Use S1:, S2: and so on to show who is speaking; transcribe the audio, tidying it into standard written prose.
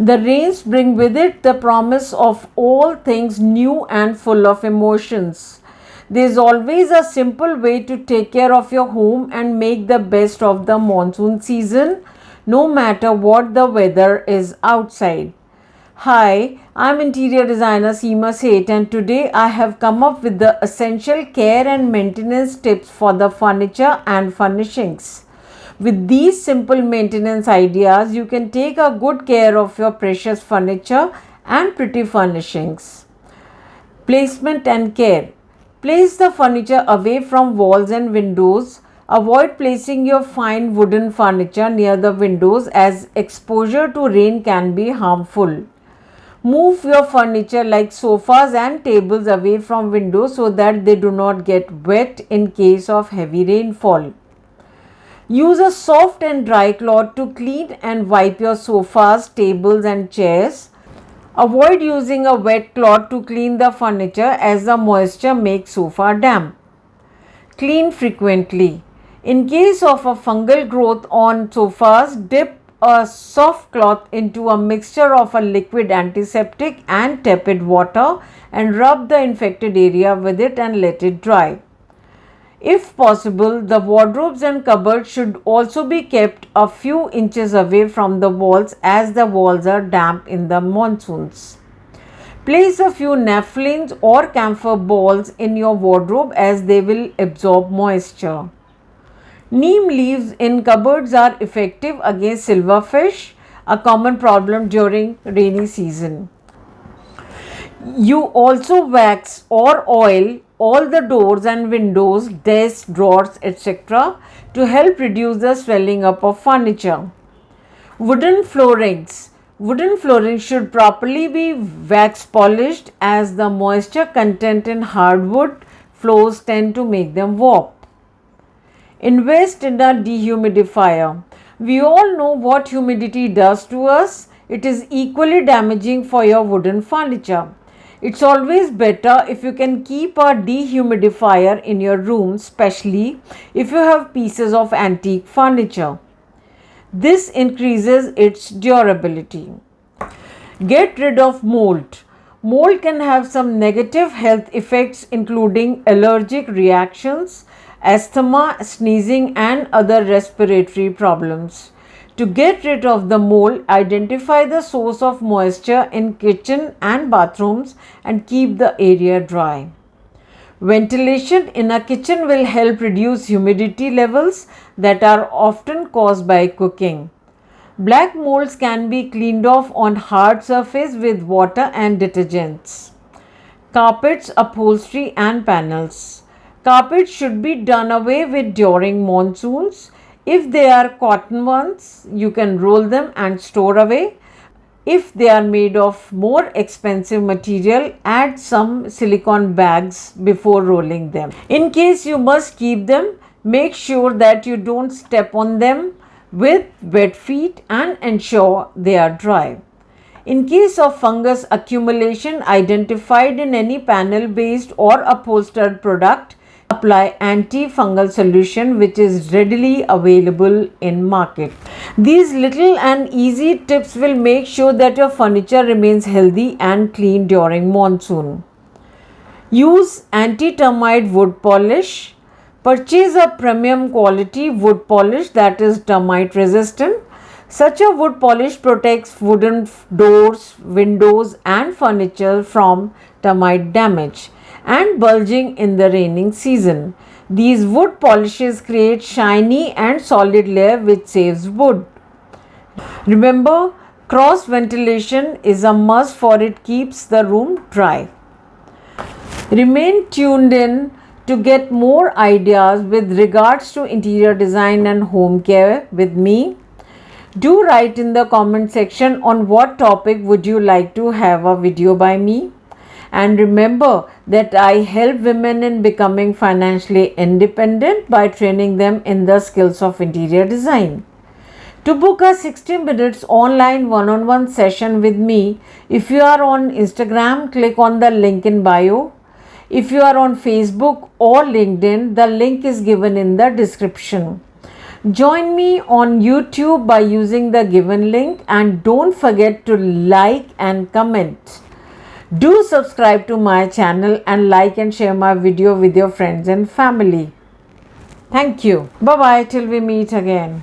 S1: The rains bring with it the promise of all things new and full of emotions. There is always a simple way to take care of your home and make the best of the monsoon season, no matter what the weather is outside. Hi, I'm interior designer Seema Seth, and today I have come up with the essential care and maintenance tips for the furniture and furnishings. With these simple maintenance ideas, you can take a good care of your precious furniture and pretty furnishings. Placement and care. Place the furniture away from walls and windows. Avoid placing your fine wooden furniture near the windows as exposure to rain can be harmful. Move your furniture like sofas and tables away from windows so that they do not get wet in case of heavy rainfall. Use a soft and dry cloth to clean and wipe your sofas, tables and chairs. Avoid using a wet cloth to clean the furniture as the moisture makes sofa damp. Clean frequently. In case of a fungal growth on sofas, dip a soft cloth into a mixture of a liquid antiseptic and tepid water and rub the infected area with it and let it dry. If possible, the wardrobes and cupboards should also be kept a few inches away from the walls as the walls are damp in the monsoons. Place a few naphthalene or camphor balls in your wardrobe as they will absorb moisture. Neem leaves in cupboards are effective against silverfish, a common problem during rainy season. You also wax or oil all the doors and windows, desks, drawers, etc. to help reduce the swelling up of furniture. Wooden floorings. Wooden flooring should properly be wax polished as the moisture content in hardwood floors tend to make them warp. Invest in a dehumidifier. We all know what humidity does to us. It is equally damaging for your wooden furniture. It's always better if you can keep a dehumidifier in your room, especially if you have pieces of antique furniture. This increases its durability. Get rid of mold. Mold can have some negative health effects including allergic reactions, asthma, sneezing and other respiratory problems. To get rid of the mold, identify the source of moisture in kitchen and bathrooms and keep the area dry. Ventilation in a kitchen will help reduce humidity levels that are often caused by cooking. Black molds can be cleaned off on hard surface with water and detergents. Carpets, upholstery and panels. Carpets should be done away with during monsoons. If they are cotton ones, you can roll them and store away. If they are made of more expensive material, add some silicone bags before rolling them. In case you must keep them, make sure that you don't step on them with wet feet and ensure they are dry. In case of fungus accumulation identified in any panel based or upholstered product, apply anti-fungal solution which is readily available in market. These little and easy tips will make sure that your furniture remains healthy and clean during monsoon. Use anti-termite wood polish. Purchase a premium quality wood polish that is termite resistant. Such a wood polish protects wooden doors, windows and furniture from termite damage and bulging in the raining season. These wood polishes create shiny and solid layer which saves wood. Remember, cross ventilation is a must for it keeps the room dry. Remain tuned in to get more ideas with regards to interior design and home care with me. Do write in the comment section on what topic would you like to have a video by me. And remember that I help women in becoming financially independent by training them in the skills of interior design. To book a 60 minutes online one-on-one session with me, if you are on Instagram, click on the link in bio. If you are on Facebook or LinkedIn, the link is given in the description. Join me on YouTube by using the given link, and don't forget to like and comment. Do subscribe to my channel and like and share my video with your friends and family. Thank you. Bye bye till we meet again.